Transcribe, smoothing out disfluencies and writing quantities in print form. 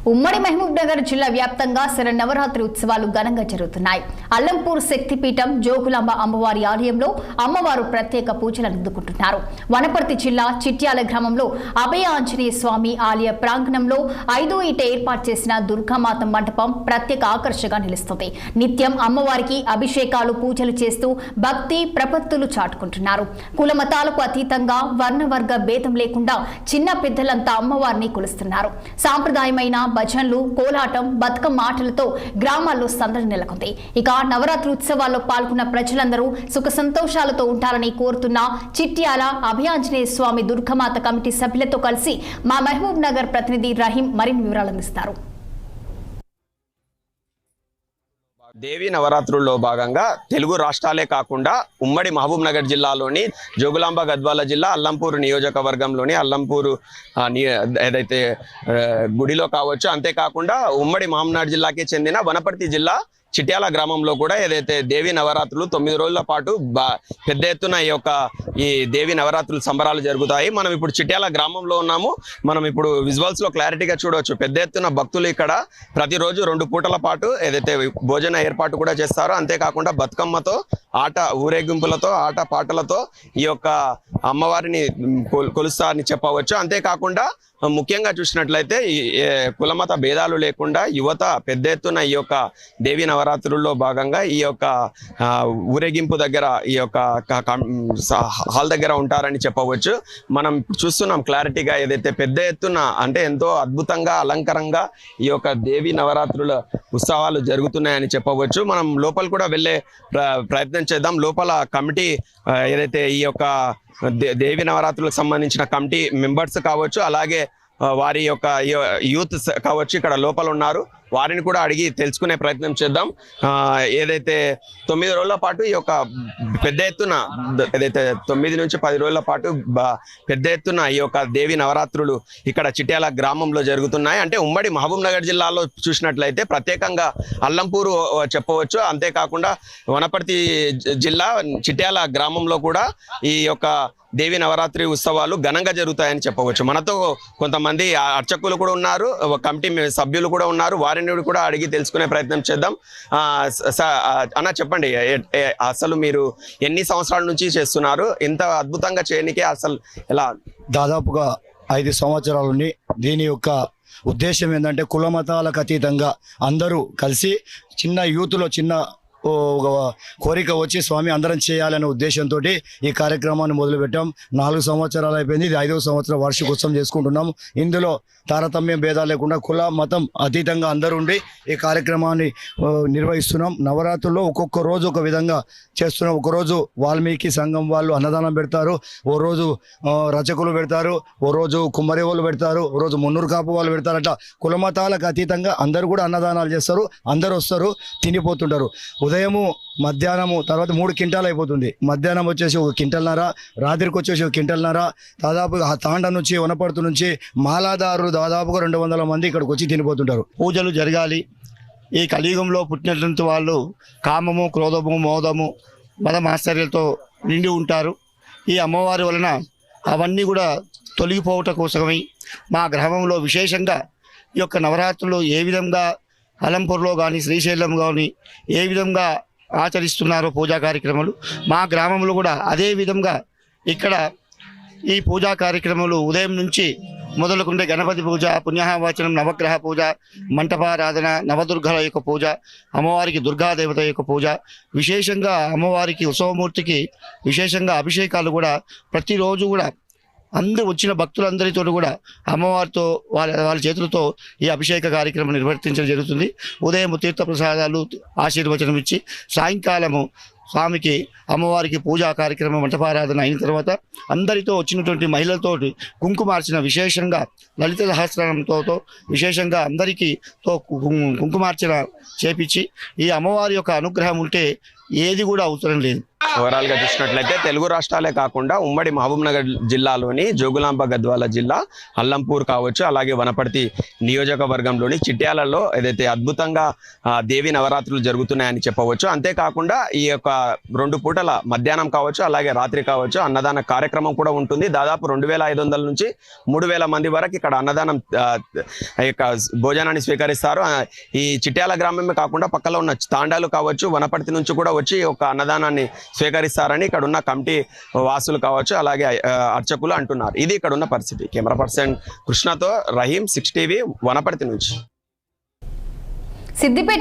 ఉమ్మడి మహబూబ్ నగర్ జిల్లా వ్యాప్తంగా శరన్నవరాత్రి ఉత్సవాలు ఘనంగా జరుగుతున్నాయి. అల్లంపూర్ శక్తిపీఠం జోగులాంబ అమ్మవారి ఆలయంలో అమ్మవారు ప్రత్యేక పూజలు అందుకుంటున్నారు. వనపర్తి జిల్లా చిట్యాల గ్రామంలో అభయ ఆంజనేయ స్వామి ఆలయ ప్రాంగణంలో 5 ఈట ఏర్పాటు చేసిన దుర్గామాత మండపం ప్రత్యేక ఆకర్షణగా నిలుస్తుంది. నిత్యం అమ్మవారికి అభిషేకాలు పూజలు చేస్తూ భక్తి ప్రపత్తులు చాటుకుంటున్నారు. కుల మతాలకు అతీతంగా వర్ణవర్గ భేదం లేకుండా చిన్న పెద్దలంతా అమ్మవారిని కొలుస్తున్నారు. సాంప్రదాయమైన భజనలు, కోలాటం, బతుకమ్మ ఆటలతో గ్రామాల్లో సందడి నెలకొంది. ఇక నవరాత్రి ఉత్సవాల్లో పాల్గొన్న ప్రజలందరూ సుఖ సంతోషాలతో ఉంటారని కోరుతున్న చిట్యాల అభయాంజనేయ స్వామి దుర్గమాత కమిటీ సభ్యులతో కలిసి మా మహబూబ్ నగర్ ప్రతినిధి రహీం మరిన్ని వివరాలు అందిస్తారు. దేవి నవరాత్రుల్లో భాగంగా తెలుగు రాష్ట్రాలే కాకుండా ఉమ్మడి మహబూబ్ నగర్ జిల్లాలోని జోగులాంబ గద్వాల జిల్లా అల్లంపూర్ నియోజకవర్గంలోని అల్లంపూరు ఏదైతే గుడిలో కావచ్చు, అంతేకాకుండా ఉమ్మడి మహబూబ్ నగర్ జిల్లాకి చెందిన వనపర్తి జిల్లా చిట్యాల గ్రామంలో కూడా ఏదైతే దేవి నవరాత్రులు 9 రోజుల పాటు పెద్ద ఎత్తున ఈ దేవి నవరాత్రులు సంబరాలు జరుగుతాయి. మనం ఇప్పుడు చిట్యాల గ్రామంలో ఉన్నాము. మనం ఇప్పుడు విజువల్స్ లో క్లారిటీగా చూడవచ్చు. పెద్ద ఎత్తున భక్తులు ఇక్కడ ప్రతిరోజు 2 పూటల పాటు ఏదైతే భోజన ఏర్పాటు కూడా చేస్తారో, అంతేకాకుండా బతుకమ్మతో ఊరేగింపులతో ఆట పాటలతో ఈ యొక్క అమ్మవారిని కొలుస్తారని చెప్పవచ్చు. అంతేకాకుండా ముఖ్యంగా చూసినట్లయితే కులమత భేదాలు లేకుండా యువత పెద్ద ఎత్తున ఈ యొక్క దేవి నవరాత్రుల్లో భాగంగా ఈ యొక్క ఊరేగింపు దగ్గర ఈ యొక్క హాల్ దగ్గర ఉంటారని చెప్పవచ్చు. మనం చూస్తున్నాం క్లారిటీగా ఏదైతే పెద్ద ఎత్తున అంటే ఎంతో అద్భుతంగా అలంకరంగా ఈ యొక్క దేవి నవరాత్రుల ఉత్సవాలు జరుగుతున్నాయని చెప్పవచ్చు. మనం లోపల కూడా వెళ్ళే ప్రయత్నం చేద్దాం. లోపల కమిటీ ఏదైతే ఈ యొక్క దేవి నవరాత్రులకు సంబంధించిన కమిటీ మెంబర్స్ కావచ్చు, అలాగే వారి యొక్క యూత్ కావచ్చు ఇక్కడ లోపల ఉన్నారు. వారిని కూడా అడిగి తెలుసుకునే ప్రయత్నం చేద్దాం. ఏదైతే 9 రోజుల పాటు ఈ యొక్క పెద్ద ఎత్తున ఏదైతే 9 నుంచి 10 రోజుల పాటు పెద్ద ఎత్తున ఈ యొక్క దేవి నవరాత్రులు ఇక్కడ చిట్యాల గ్రామంలో జరుగుతున్నాయి. అంటే ఉమ్మడి మహబూబ్ నగర్ జిల్లాలో చూసినట్లయితే ప్రత్యేకంగా అల్లంపూరు చెప్పవచ్చు. అంతేకాకుండా వనపర్తి జిల్లా చిట్యాల గ్రామంలో కూడా ఈ యొక్క దేవి నవరాత్రి ఉత్సవాలు ఘనంగా జరుగుతాయని చెప్పవచ్చు. మనతో కొంతమంది అర్చకులు కూడా ఉన్నారు, కమిటీ సభ్యులు కూడా ఉన్నారు. వారిని కూడా అడిగి తెలుసుకునే ప్రయత్నం చేద్దాం. అన్న చెప్పండి, అసలు మీరు ఎన్ని సంవత్సరాల నుంచి చేస్తున్నారు? ఇంత అద్భుతంగా చేయడానికి అసలు ఎలా? దాదాపుగా 5 సంవత్సరాల నుండి దీని యొక్క ఉద్దేశం ఏంటంటే కుల మతాలకు అతీతంగా అందరూ కలిసి చిన్న యూత్లో చిన్న కోరిక వచ్చి స్వామి అందరం చేయాలనే ఉద్దేశంతో ఈ కార్యక్రమాన్ని మొదలుపెట్టాం. 4 సంవత్సరాలు అయిపోయింది. ఇది 5వ సంవత్సరం వార్షికోత్సవం చేసుకుంటున్నాము. ఇందులో తారతమ్యం భేదాలు లేకుండా కుల మతం అతీతంగా అందరూ ఉండి ఈ కార్యక్రమాన్ని నిర్వహిస్తున్నాం. నవరాత్రుల్లో ఒక్కొక్క రోజు ఒక విధంగా చేస్తున్నాం. ఒకరోజు వాల్మీకి సంఘం వాళ్ళు అన్నదానం పెడతారు, ఓ రోజు రచకులు పెడతారు, ఓ రోజు కుమ్మరి వాళ్ళు పెడతారు, ఓ రోజు మున్నూరు కాపు వాళ్ళు పెడతారు. అట్లా కుల మతాలకు అతీతంగా అందరూ కూడా అన్నదానాలు చేస్తారు. అందరు వస్తారు, తినిపోతుంటారు. ఉదయము మధ్యాహ్నము తర్వాత 3 క్వింటాలు అయిపోతుంది. మధ్యాహ్నం వచ్చేసి 1 క్వింటల్నర, రాత్రికి వచ్చేసి 1 క్వింటల్నర. దాదాపుగా తాండ నుంచి వనపర్తి నుంచి మాలాదారులు దాదాపుగా 200 మంది ఇక్కడికి వచ్చి తినిపోతుంటారు. పూజలు జరగాలి. ఈ కలియుగంలో పుట్టినటువంటి వాళ్ళు కామము, క్రోధము, మోదము, మదమాశ్చర్యాలతో నిండి ఉంటారు. ఈ అమ్మవారి వలన అవన్నీ కూడా తొలగిపోవటం కోసమై మా గ్రామంలో విశేషంగా ఈ యొక్క నవరాత్రులు ఏ విధంగా అలంపూర్లో కానీ శ్రీశైలం కానీ ఏ విధంగా ఆచరిస్తున్నారో పూజా కార్యక్రమాలు మా గ్రామంలో కూడా అదే విధంగా ఇక్కడ ఈ పూజా కార్యక్రమాలు ఉదయం నుంచి మొదలుకుంటే గణపతి పూజ, పుణ్యాహవాచనం, నవగ్రహ పూజ, మంటపారాధన, నవదుర్గల యొక్క పూజ, అమ్మవారికి దుర్గాదేవత యొక్క పూజ, విశేషంగా అమ్మవారికి ఉత్సవమూర్తికి విశేషంగా అభిషేకాలు కూడా ప్రతిరోజు కూడా అందరూ వచ్చిన భక్తులందరితో కూడా అమ్మవారితో వాళ్ళ చేతులతో ఈ అభిషేక కార్యక్రమం నిర్వర్తించడం జరుగుతుంది. ఉదయం తీర్థప్రసాదాలు ఆశీర్వచనం ఇచ్చి సాయంకాలము స్వామికి అమ్మవారికి పూజా కార్యక్రమం మంటపారాధన అయిన తర్వాత అందరితో వచ్చినటువంటి మహిళలతో కుంకుమార్చన విశేషంగా లలిత సహస్రనామంతో విశేషంగా అందరికీ కుంకుమార్చన చేపించి ఈ అమ్మవారి యొక్క అనుగ్రహం ఉంటే ఏది కూడా అవసరం లేదు. ఓవరాల్ గా చూసినట్లయితే తెలుగు రాష్ట్రాలే కాకుండా ఉమ్మడి మహబూబ్ నగర్ జిల్లాలోని జోగులాంబ గద్వాల జిల్లా అల్లంపూర్ కావచ్చు, అలాగే వనపర్తి నియోజకవర్గంలోని చిట్యాలలో ఏదైతే అద్భుతంగా దేవి నవరాత్రులు జరుగుతున్నాయని చెప్పవచ్చు. అంతేకాకుండా ఈ యొక్క 2 పూటల మధ్యాహ్నం కావచ్చు, అలాగే రాత్రి కావచ్చు అన్నదాన కార్యక్రమం కూడా ఉంటుంది. దాదాపు 2500 నుంచి 3000 మంది వరకు ఇక్కడ అన్నదానం భోజనాన్ని స్వీకరిస్తారు. ఈ చిట్యాల గ్రామమే కాకుండా పక్కలో ఉన్న తాండాలు కావచ్చు, వనపర్తి నుంచి కూడా వచ్చి ఒక అన్నదానాన్ని స్వీకరిస్తారని ఇక్కడ ఉన్న కమిటీ వాసులు కావచ్చు, అలాగే అర్చకులు అంటున్నారు. ఇది ఇక్కడ ఉన్న పరిస్థితి. కెమెరా పర్సన్ కృష్ణతో రహీం, 6 టీవీ, వనపర్తి నుంచి. సిద్దిపేట